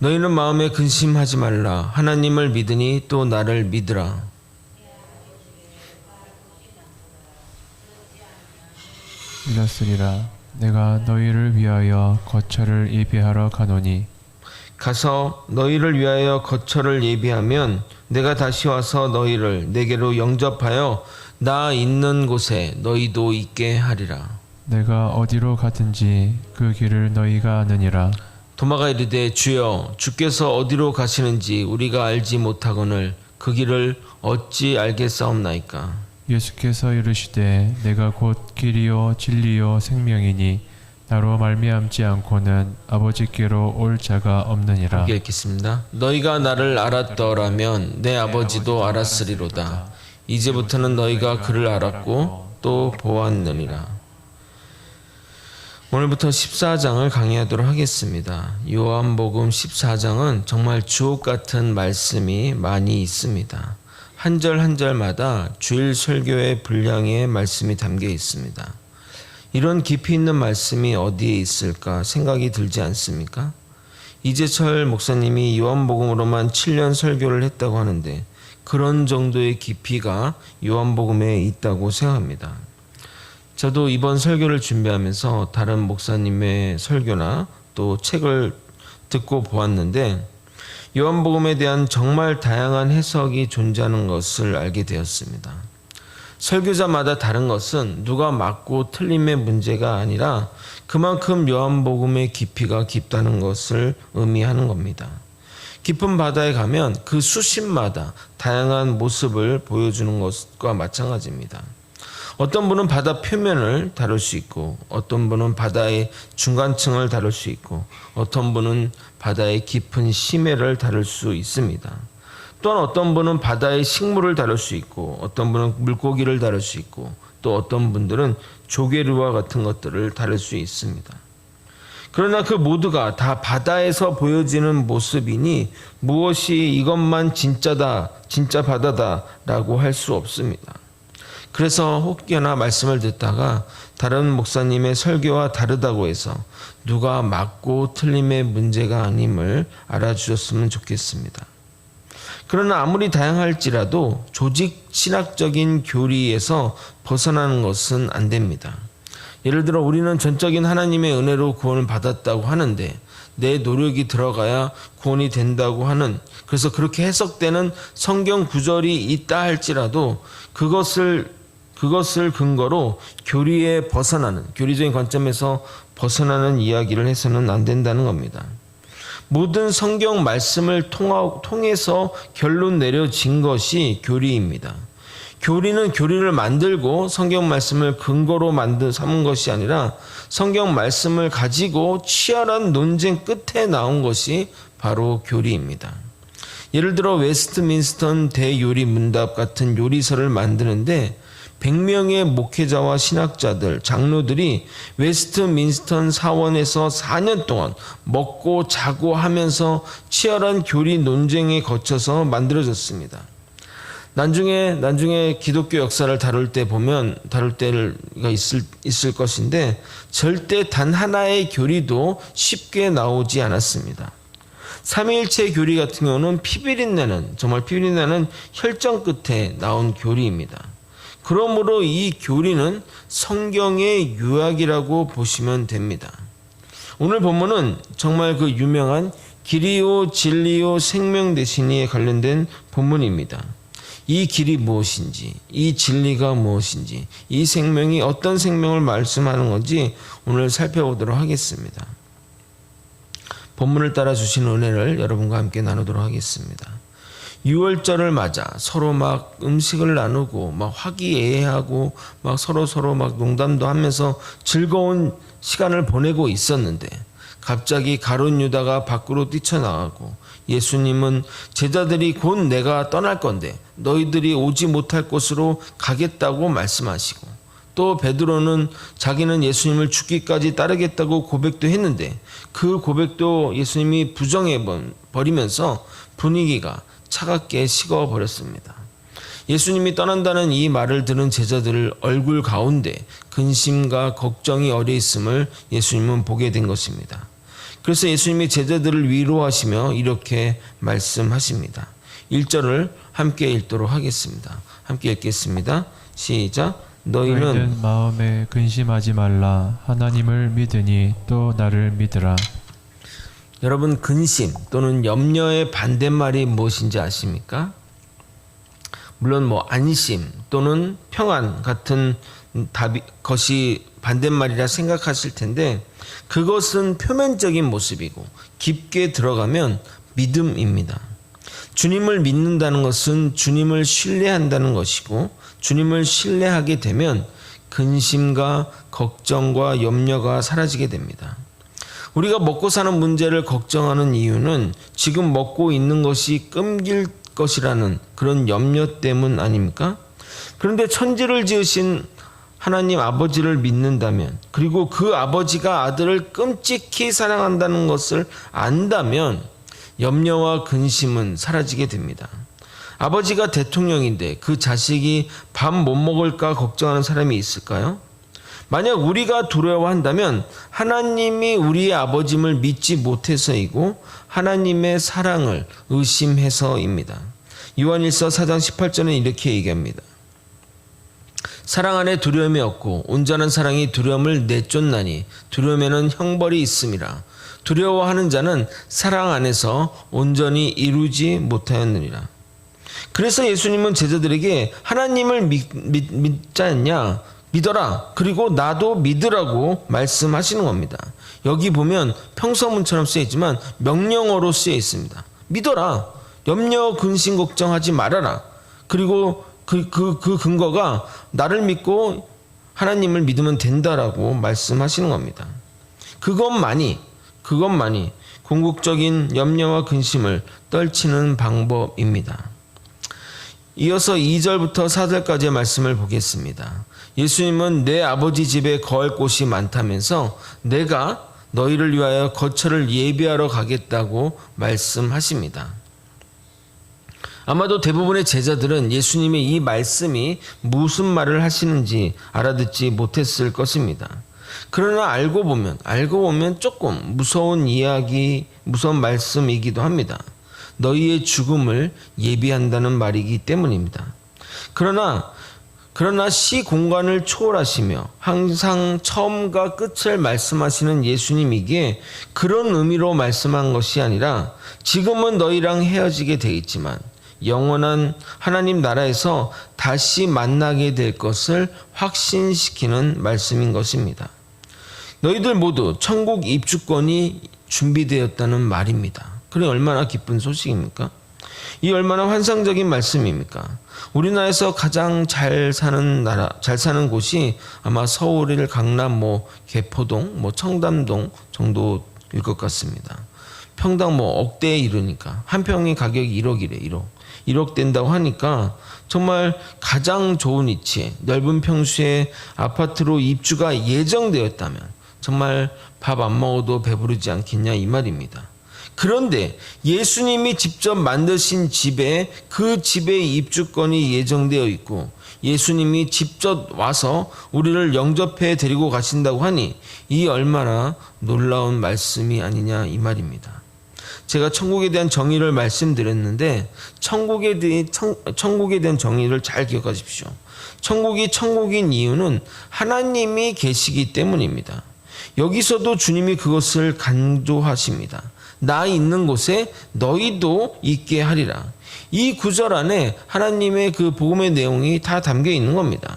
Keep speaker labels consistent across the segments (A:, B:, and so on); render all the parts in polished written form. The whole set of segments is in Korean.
A: 너희는 마음에 근심하지 말라. 하나님을 믿으니 또 나를 믿으라.
B: 일렀으리라. 내가 너희를 위하여 거처를 예비하러 가노니
A: 가서 너희를 위하여 거처를 예비하면 내가 다시 와서 너희를 내게로 영접하여 나 있는 곳에 너희도 있게 하리라.
B: 내가 어디로 가든지 그 길을 너희가 아느니라.
A: 도마가 이르되 주여 주께서 어디로 가시는지 우리가 알지 못하거늘 그 길을 어찌 알겠사옵나이까.
B: 예수께서 이르시되 내가 곧 길이요 진리요 생명이니 나로 말미암지 않고는 아버지께로 올 자가 없느니라.
A: 함께 읽겠습니다. 너희가 나를 알았더라면 내 아버지도 알았으리로다. 이제부터는 너희가 그를 알았고 또 보았느니라. 오늘부터 14장을 강의하도록 하겠습니다. 요한복음 14장은 정말 주옥 같은 말씀이 많이 있습니다. 한 절 한 절마다 주일 설교의 분량의 말씀이 담겨 있습니다. 이런 깊이 있는 말씀이 어디에 있을까 생각이 들지 않습니까? 이재철 목사님이 요한복음으로만 7년 설교를 했다고 하는데 그런 정도의 깊이가 요한복음에 있다고 생각합니다. 저도 이번 설교를 준비하면서 다른 목사님의 설교나 또 책을 듣고 보았는데 요한복음에 대한 정말 다양한 해석이 존재하는 것을 알게 되었습니다. 설교자마다 다른 것은 누가 맞고 틀림의 문제가 아니라 그만큼 요한복음의 깊이가 깊다는 것을 의미하는 겁니다. 깊은 바다에 가면 그 수심마다 다양한 모습을 보여주는 것과 마찬가지입니다. 어떤 분은 바다 표면을 다룰 수 있고 어떤 분은 바다의 중간층을 다룰 수 있고 어떤 분은 바다의 깊은 심해를 다룰 수 있습니다. 또한 어떤 분은 바다의 식물을 다룰 수 있고 어떤 분은 물고기를 다룰 수 있고 또 어떤 분들은 조개류와 같은 것들을 다룰 수 있습니다. 그러나 그 모두가 다 바다에서 보여지는 모습이니 무엇이 이것만 진짜다, 진짜 바다다 라고 할 수 없습니다. 그래서 혹여나 말씀을 듣다가 다른 목사님의 설교와 다르다고 해서 누가 맞고 틀림의 문제가 아님을 알아주셨으면 좋겠습니다. 그러나 아무리 다양할지라도 조직 신학적인 교리에서 벗어나는 것은 안 됩니다. 예를 들어 우리는 전적인 하나님의 은혜로 구원을 받았다고 하는데 내 노력이 들어가야 구원이 된다고 하는, 그래서 그렇게 해석되는 성경 구절이 있다 할지라도 그것을 근거로 교리에 벗어나는, 교리적인 관점에서 벗어나는 이야기를 해서는 안 된다는 겁니다. 모든 성경 말씀을 통해서 결론 내려진 것이 교리입니다. 교리는 교리를 만들고 성경 말씀을 근거로 삼은 것이 아니라 성경 말씀을 가지고 치열한 논쟁 끝에 나온 것이 바로 교리입니다. 예를 들어 웨스트민스터 대요리 문답 같은 요리서를 만드는데 100명의 목회자와 신학자들, 장로들이 웨스트민스터 사원에서 4년 동안 먹고 자고 하면서 치열한 교리 논쟁에 거쳐서 만들어졌습니다. 나중에 기독교 역사를 다룰 때가 있을 것인데 절대 단 하나의 교리도 쉽게 나오지 않았습니다. 삼위일체 교리 같은 경우는 정말 피비린내는 혈전 끝에 나온 교리입니다. 그러므로 이 교리는 성경의 요약이라고 보시면 됩니다. 오늘 본문은 정말 그 유명한 길이요 진리요 생명 되시니에 관련된 본문입니다. 이 길이 무엇인지, 이 진리가 무엇인지, 이 생명이 어떤 생명을 말씀하는 건지 오늘 살펴보도록 하겠습니다. 본문을 따라 주신 은혜를 여러분과 함께 나누도록 하겠습니다. 6월절을 맞아 서로 막 음식을 나누고 막 화기애애하고 막 서로 막 농담도 하면서 즐거운 시간을 보내고 있었는데 갑자기 가룟 유다가 밖으로 뛰쳐나가고 예수님은 제자들이 곧 내가 떠날 건데 너희들이 오지 못할 곳으로 가겠다고 말씀하시고 또 베드로는 자기는 예수님을 죽기까지 따르겠다고 고백도 했는데 그 고백도 예수님이 부정해 버리면서 분위기가 차갑게 식어버렸습니다. 예수님이 떠난다는 이 말을 들은 제자들을 얼굴 가운데 근심과 걱정이 어려 있음을 예수님은 보게 된 것입니다. 그래서 예수님이 제자들을 위로하시며 이렇게 말씀하십니다. 1절을 함께 읽도록 하겠습니다. 함께 읽겠습니다. 시작.
B: 너희는 마음에 근심하지 말라. 하나님을 믿으니 또 나를 믿으라.
A: 여러분, 근심 또는 염려의 반대말이 무엇인지 아십니까? 물론 안심 또는 평안 같은 것이 반대말이라 생각하실 텐데, 그것은 표면적인 모습이고 깊게 들어가면 믿음입니다. 주님을 믿는다는 것은 주님을 신뢰한다는 것이고, 주님을 신뢰하게 되면 근심과 걱정과 염려가 사라지게 됩니다. 우리가 먹고 사는 문제를 걱정하는 이유는 지금 먹고 있는 것이 끊길 것이라는 그런 염려 때문 아닙니까? 그런데 천지를 지으신 하나님 아버지를 믿는다면, 그리고 그 아버지가 아들을 끔찍히 사랑한다는 것을 안다면 염려와 근심은 사라지게 됩니다. 아버지가 대통령인데 그 자식이 밥 못 먹을까 걱정하는 사람이 있을까요? 만약 우리가 두려워한다면 하나님이 우리의 아버짐을 믿지 못해서이고 하나님의 사랑을 의심해서입니다. 요한일서 4장 18절에 이렇게 얘기합니다. 사랑 안에 두려움이 없고 온전한 사랑이 두려움을 내쫓나니 두려움에는 형벌이 있음이라. 두려워하는 자는 사랑 안에서 온전히 이루지 못하였느니라. 그래서 예수님은 제자들에게 하나님을 믿지 않냐? 믿어라. 그리고 나도 믿으라고 말씀하시는 겁니다. 여기 보면 평서문처럼 쓰여 있지만 명령어로 쓰여 있습니다. 믿어라. 염려, 근심, 걱정하지 말아라. 그리고 그 근거가 나를 믿고 하나님을 믿으면 된다라고 말씀하시는 겁니다. 그것만이 궁극적인 염려와 근심을 떨치는 방법입니다. 이어서 2절부터 4절까지의 말씀을 보겠습니다. 예수님은 내 아버지 집에 거할 곳이 많다면서 내가 너희를 위하여 거처를 예비하러 가겠다고 말씀하십니다. 아마도 대부분의 제자들은 예수님의 이 말씀이 무슨 말을 하시는지 알아듣지 못했을 것입니다. 그러나 알고 보면 조금 무서운 말씀이기도 합니다. 너희의 죽음을 예비한다는 말이기 때문입니다. 그러나 시공간을 초월하시며 항상 처음과 끝을 말씀하시는 예수님이기에 그런 의미로 말씀한 것이 아니라 지금은 너희랑 헤어지게 돼 있지만 영원한 하나님 나라에서 다시 만나게 될 것을 확신시키는 말씀인 것입니다. 너희들 모두 천국 입주권이 준비되었다는 말입니다. 그래 얼마나 기쁜 소식입니까? 이 얼마나 환상적인 말씀입니까? 우리나라에서 가장 잘 사는 곳이 아마 서울, 강남, 개포동, 청담동 정도일 것 같습니다. 평당 억대에 이르니까 한 평의 가격이 1억이래. 1억 된다고 하니까 정말 가장 좋은 위치에 넓은 평수의 아파트로 입주가 예정되었다면 정말 밥 안 먹어도 배부르지 않겠냐 이 말입니다. 그런데 예수님이 직접 만드신 집에 그 집의 입주권이 예정되어 있고 예수님이 직접 와서 우리를 영접해 데리고 가신다고 하니 이 얼마나 놀라운 말씀이 아니냐 이 말입니다. 제가 천국에 대한 정의를 말씀드렸는데 천국에 대한 정의를 잘 기억하십시오. 천국이 천국인 이유는 하나님이 계시기 때문입니다. 여기서도 주님이 그것을 강조하십니다. 나 있는 곳에 너희도 있게 하리라. 이 구절 안에 하나님의 그 복음의 내용이 다 담겨 있는 겁니다.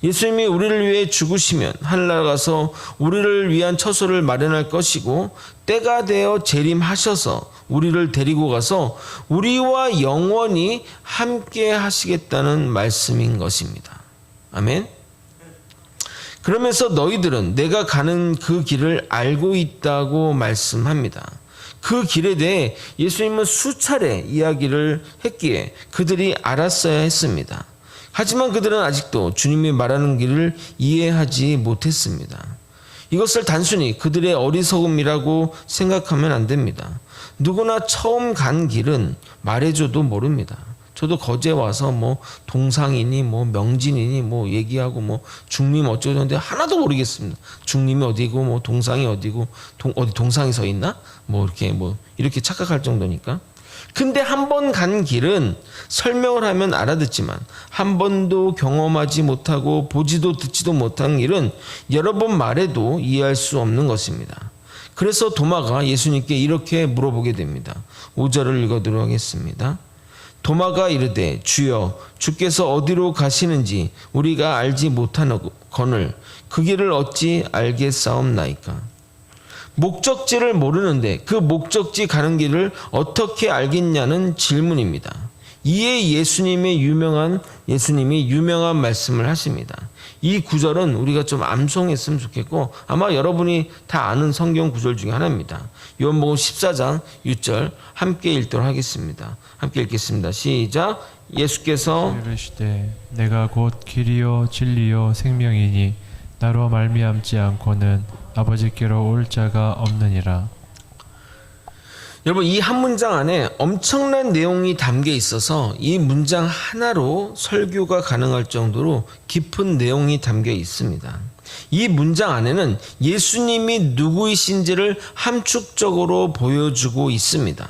A: 예수님이 우리를 위해 죽으시면 하늘나라 가서 우리를 위한 처소를 마련할 것이고 때가 되어 재림하셔서 우리를 데리고 가서 우리와 영원히 함께 하시겠다는 말씀인 것입니다. 아멘. 그러면서 너희들은 내가 가는 그 길을 알고 있다고 말씀합니다. 그 길에 대해 예수님은 수차례 이야기를 했기에 그들이 알았어야 했습니다. 하지만 그들은 아직도 주님이 말하는 길을 이해하지 못했습니다. 이것을 단순히 그들의 어리석음이라고 생각하면 안 됩니다. 누구나 처음 간 길은 말해줘도 모릅니다. 저도 거제 와서 뭐 동상이니 뭐 명진이니 뭐 얘기하고 뭐 중림 어쩌고 저쩌는데 하나도 모르겠습니다. 중림이 어디고 뭐 동상이 어디고 어디 동상이 서 있나? 뭐 이렇게 착각할 정도니까. 근데 한 번 간 길은 설명을 하면 알아듣지만 한 번도 경험하지 못하고 보지도 듣지도 못한 길은 여러 번 말해도 이해할 수 없는 것입니다. 그래서 도마가 예수님께 이렇게 물어보게 됩니다. 5절을 읽어드리도록 하겠습니다. 도마가 이르되 주여 주께서 어디로 가시는지 우리가 알지 못하거늘 그 길을 어찌 알겠사옵나이까. 목적지를 모르는데 그 목적지 가는 길을 어떻게 알겠냐는 질문입니다. 이에 예수님이 유명한 말씀을 하십니다. 이 구절은 우리가 좀 암송했으면 좋겠고 아마 여러분이 다 아는 성경 구절 중에 하나입니다. 요한복음 14장 6절 함께 읽도록 하겠습니다. 함께 읽겠습니다. 시작. 예수께서
B: 이르시되 내가 곧 길이요 진리요 생명이니 나로 말미암지 않고는 아버지께로 올 자가 없느니라.
A: 여러분, 이 한 문장 안에 엄청난 내용이 담겨 있어서 이 문장 하나로 설교가 가능할 정도로 깊은 내용이 담겨 있습니다. 이 문장 안에는 예수님이 누구이신지를 함축적으로 보여주고 있습니다.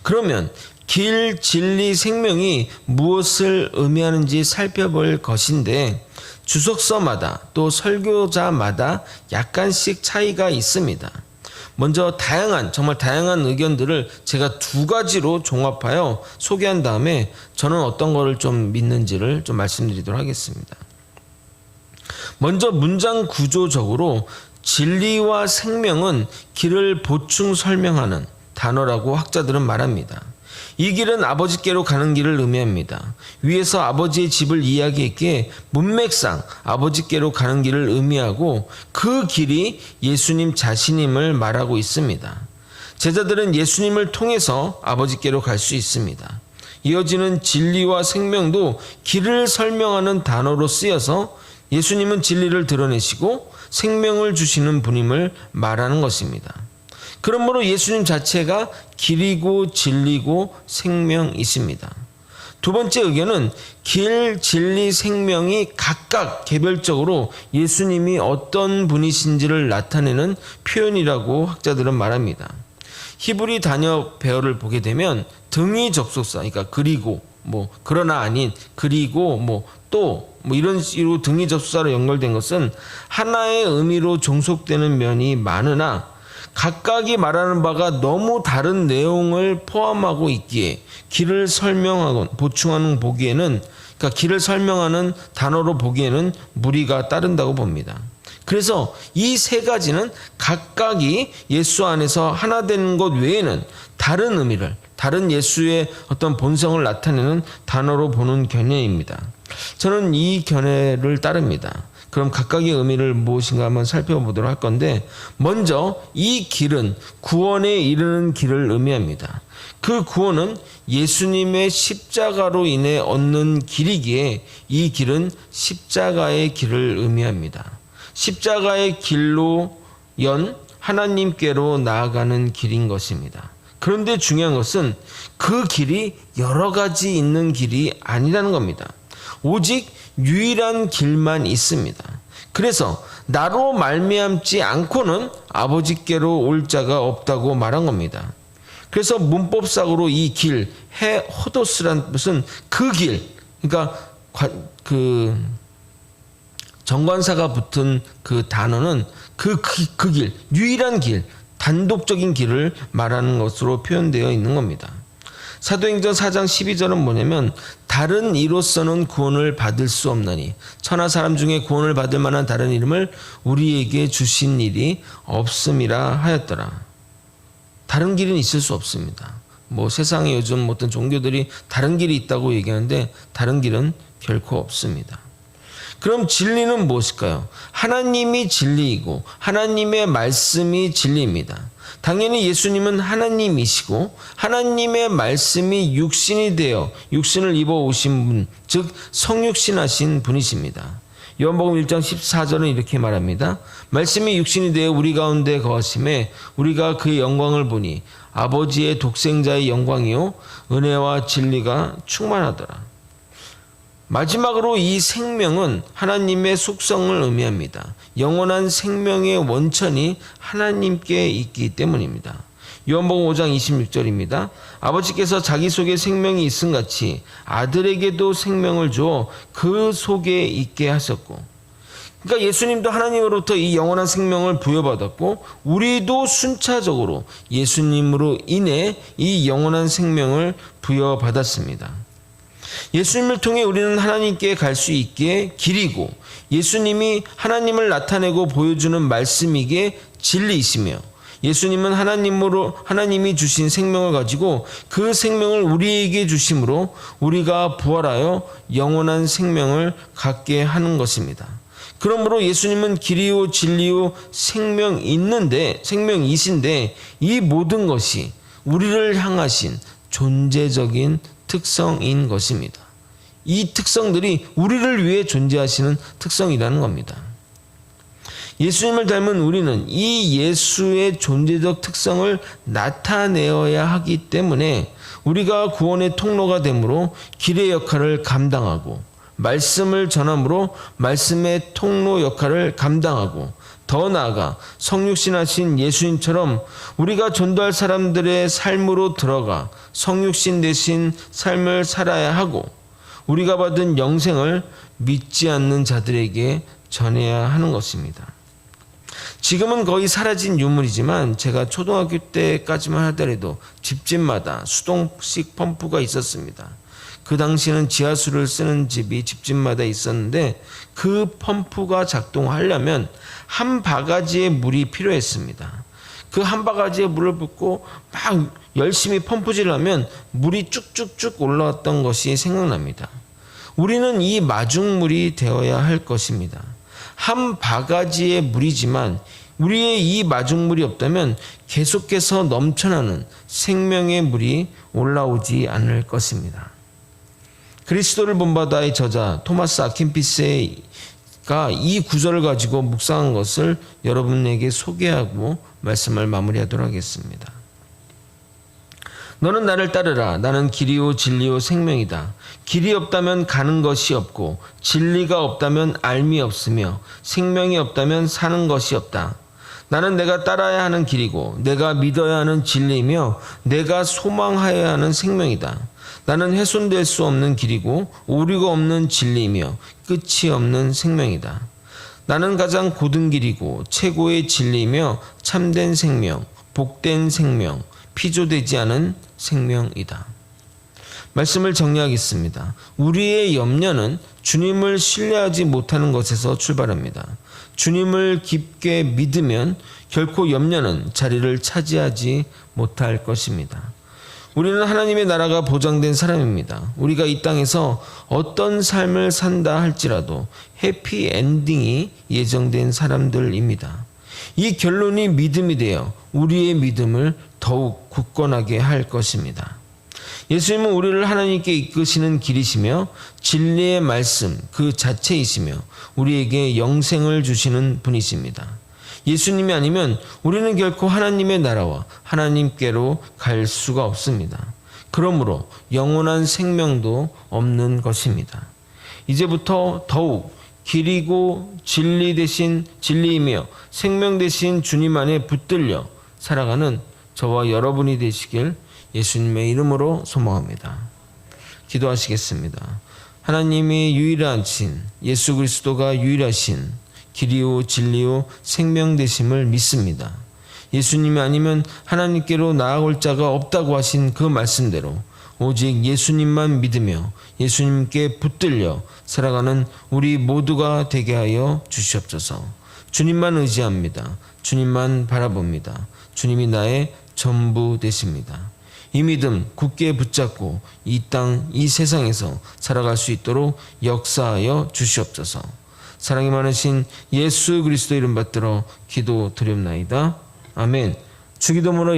A: 그러면 길, 진리, 생명이 무엇을 의미하는지 살펴볼 것인데 주석서마다 또 설교자마다 약간씩 차이가 있습니다. 먼저 정말 다양한 의견들을 제가 두 가지로 종합하여 소개한 다음에 저는 어떤 거를 좀 믿는지를 좀 말씀드리도록 하겠습니다. 먼저 문장 구조적으로 진리와 생명은 길을 보충 설명하는 단어라고 학자들은 말합니다. 이 길은 아버지께로 가는 길을 의미합니다. 위에서 아버지의 집을 이야기했기에 문맥상 아버지께로 가는 길을 의미하고 그 길이 예수님 자신임을 말하고 있습니다. 제자들은 예수님을 통해서 아버지께로 갈 수 있습니다. 이어지는 진리와 생명도 길을 설명하는 단어로 쓰여서 예수님은 진리를 드러내시고 생명을 주시는 분임을 말하는 것입니다. 그러므로 예수님 자체가 길이고 진리고 생명이십니다. 두 번째 의견은 길, 진리, 생명이 각각 개별적으로 예수님이 어떤 분이신지를 나타내는 표현이라고 학자들은 말합니다. 히브리 단어 배열을 보게 되면 등위 접속사, 그러니까 그리고 그러나 아닌 그리고 또 이런 식으로 등위 접속사로 연결된 것은 하나의 의미로 종속되는 면이 많으나 각각이 말하는 바가 너무 다른 내용을 포함하고 있기에 길을 설명하고 보충하는 보기에는 길을 설명하는 단어로 보기에는 무리가 따른다고 봅니다. 그래서 이 세 가지는 각각이 예수 안에서 하나 되는 것 외에는 다른 의미를, 다른 예수의 어떤 본성을 나타내는 단어로 보는 견해입니다. 저는 이 견해를 따릅니다. 그럼 각각의 의미를 무엇인가 한번 살펴보도록 할 건데, 먼저 이 길은 구원에 이르는 길을 의미합니다. 그 구원은 예수님의 십자가로 인해 얻는 길이기에 이 길은 십자가의 길을 의미합니다. 십자가의 길로 하나님께로 나아가는 길인 것입니다. 그런데 중요한 것은 그 길이 여러 가지 있는 길이 아니라는 겁니다. 오직 유일한 길만 있습니다. 그래서 나로 말미암지 않고는 아버지께로 올 자가 없다고 말한 겁니다. 그래서 문법상으로 이 길, 호도스란 뜻은 그 길, 그러니까 그 정관사가 붙은 그 단어는 그 길, 유일한 길, 단독적인 길을 말하는 것으로 표현되어 있는 겁니다. 사도행전 4장 12절은 뭐냐면 다른 이로서는 구원을 받을 수 없나니 천하 사람 중에 구원을 받을 만한 다른 이름을 우리에게 주신 일이 없음이라 하였더라. 다른 길은 있을 수 없습니다. 세상에 요즘 어떤 종교들이 다른 길이 있다고 얘기하는데 다른 길은 결코 없습니다. 그럼 진리는 무엇일까요? 하나님이 진리이고 하나님의 말씀이 진리입니다. 당연히 예수님은 하나님이시고 하나님의 말씀이 육신이 되어 육신을 입어 오신 분, 즉 성육신하신 분이십니다. 요한복음 1장 14절은 이렇게 말합니다. 말씀이 육신이 되어 우리 가운데 거하심에 우리가 그의 영광을 보니 아버지의 독생자의 영광이요 은혜와 진리가 충만하더라. 마지막으로 이 생명은 하나님의 속성을 의미합니다. 영원한 생명의 원천이 하나님께 있기 때문입니다. 요한복음 5장 26절입니다. 아버지께서 자기 속에 생명이 있음 같이 아들에게도 생명을 주어 그 속에 있게 하셨고, 그러니까 예수님도 하나님으로부터 이 영원한 생명을 부여받았고 우리도 순차적으로 예수님으로 인해 이 영원한 생명을 부여받았습니다. 예수님을 통해 우리는 하나님께 갈 수 있게 길이고, 예수님이 하나님을 나타내고 보여주는 말씀이기에 진리이시며, 예수님은 하나님이 주신 생명을 가지고 그 생명을 우리에게 주심으로 우리가 부활하여 영원한 생명을 갖게 하는 것입니다. 그러므로 예수님은 길이요 진리요 생명이신데 이 모든 것이 우리를 향하신 존재적인 특성인 것입니다. 이 특성들이 우리를 위해 존재하시는 특성이라는 겁니다. 예수님을 닮은 우리는 이 예수의 존재적 특성을 나타내어야 하기 때문에 우리가 구원의 통로가 되므로 길의 역할을 감당하고, 말씀을 전함으로 말씀의 통로 역할을 감당하고, 더 나아가 성육신하신 예수님처럼 우리가 전도할 사람들의 삶으로 들어가 성육신 대신 삶을 살아야 하고, 우리가 받은 영생을 믿지 않는 자들에게 전해야 하는 것입니다. 지금은 거의 사라진 유물이지만 제가 초등학교 때까지만 하더라도 집집마다 수동식 펌프가 있었습니다. 그 당시에는 지하수를 쓰는 집이 집집마다 있었는데 그 펌프가 작동하려면 한 바가지의 물이 필요했습니다. 그 한 바가지의 물을 붓고 막 열심히 펌프질을 하면 물이 쭉쭉쭉 올라왔던 것이 생각납니다. 우리는 이 마중물이 되어야 할 것입니다. 한 바가지의 물이지만 우리의 이 마중물이 없다면 계속해서 넘쳐나는 생명의 물이 올라오지 않을 것입니다. 그리스도를 본받아의 저자 토마스 아킨피스가 이 구절을 가지고 묵상한 것을 여러분에게 소개하고 말씀을 마무리하도록 하겠습니다. 너는 나를 따르라. 나는 길이요 진리요 생명이다. 길이 없다면 가는 것이 없고, 진리가 없다면 알미 없으며, 생명이 없다면 사는 것이 없다. 나는 내가 따라야 하는 길이고, 내가 믿어야 하는 진리이며, 내가 소망하여야 하는 생명이다. 나는 훼손될 수 없는 길이고, 오류가 없는 진리이며, 끝이 없는 생명이다. 나는 가장 고든 길이고, 최고의 진리이며, 참된 생명, 복된 생명, 피조되지 않은 생명이다. 말씀을 정리하겠습니다. 우리의 염려는 주님을 신뢰하지 못하는 것에서 출발합니다. 주님을 깊게 믿으면 결코 염려는 자리를 차지하지 못할 것입니다. 우리는 하나님의 나라가 보장된 사람입니다. 우리가 이 땅에서 어떤 삶을 산다 할지라도 해피엔딩이 예정된 사람들입니다. 이 결론이 믿음이 되어 우리의 믿음을 더욱 굳건하게 할 것입니다. 예수님은 우리를 하나님께 이끄시는 길이시며 진리의 말씀 그 자체이시며 우리에게 영생을 주시는 분이십니다. 예수님이 아니면 우리는 결코 하나님의 나라와 하나님께로 갈 수가 없습니다. 그러므로 영원한 생명도 없는 것입니다. 이제부터 더욱 길이고 진리 대신 진리이며 생명 대신 주님 안에 붙들려 살아가는 저와 여러분이 되시길 예수님의 이름으로 소망합니다. 기도하시겠습니다. 하나님이 유일하신 예수 그리스도가 유일하신 길이요 진리요 생명 되심을 믿습니다. 예수님이 아니면 하나님께로 나아올 자가 없다고 하신 그 말씀대로 오직 예수님만 믿으며 예수님께 붙들려 살아가는 우리 모두가 되게 하여 주시옵소서. 주님만 의지합니다. 주님만 바라봅니다. 주님이 나의 전부 되십니다. 이 믿음 굳게 붙잡고 이 땅, 이 세상에서 살아갈 수 있도록 역사하여 주시옵소서. 사랑이 많으신 예수 그리스도 이름 받들어 기도 드립나이다. 아멘. 주기도문을